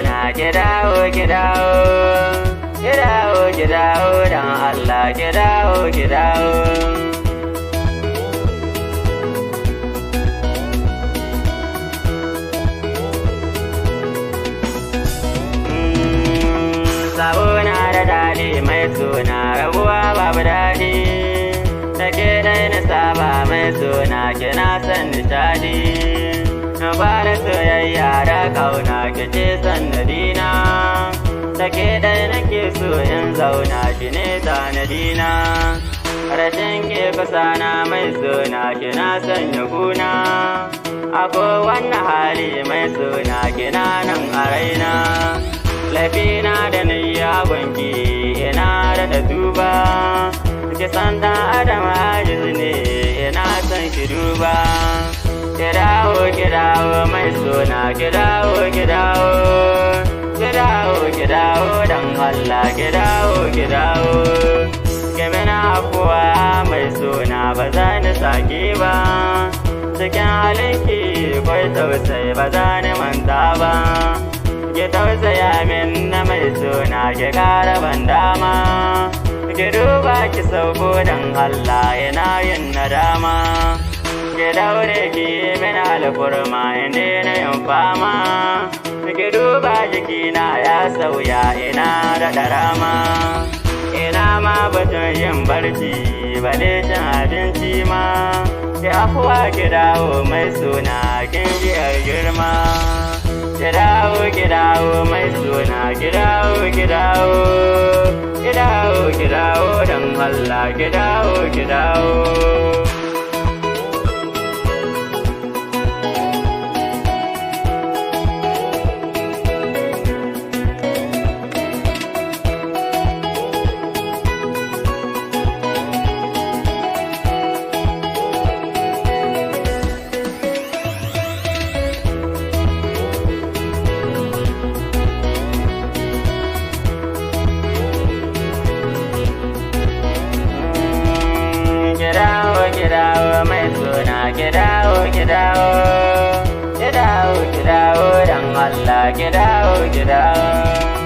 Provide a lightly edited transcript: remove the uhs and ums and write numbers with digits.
suna ki dawo ki dawo, ki dawo ki dawo dan Allah ki dawo ki dawo. Sabo na da daɗi mai suna rabuwa babu daɗi, take dai na saba mai suna kina san nishaɗi. Na fara soyayya da ƙauna ki ce sannadina, take dai nake so in zauna ki ne sanadina. Rashin ke fasana mai suna kina sanya kuna, a kowanne hali mai suna kina nan a raina. Laifina da niyya gwanki ina da duba, ki san dan adam ajiz ne ina son ki duba. Ki dawo mai suna ki dawo ki dawo, ki dawo ki dawo dan Allah ki dawo ki dawo. Ki mina afuwa mai suna ba za ni sake ba, cikin halinki kwai tausayi ba za ni manta ba. Ki tausaya min na mai suna ki ƙara ban dama, ki duba ki sauko dan Allah ina yin nadama. Ki daure ki min alfurma in daina yin fama, ki duba jikina ya sauya ina da darama. Ina ma batun yin barci bale cin abinci ma, ki afuwa ki dawo mai suna kin ji girma. Ki dawo mai suna ki dawo ki dawo, ki dawo ki dawo dan Allah ki dawo ki dawo. Ki dawo mai suna ki dawo ki dawo, ki dawo ki dawo dan Allah ki dawo ki dawo.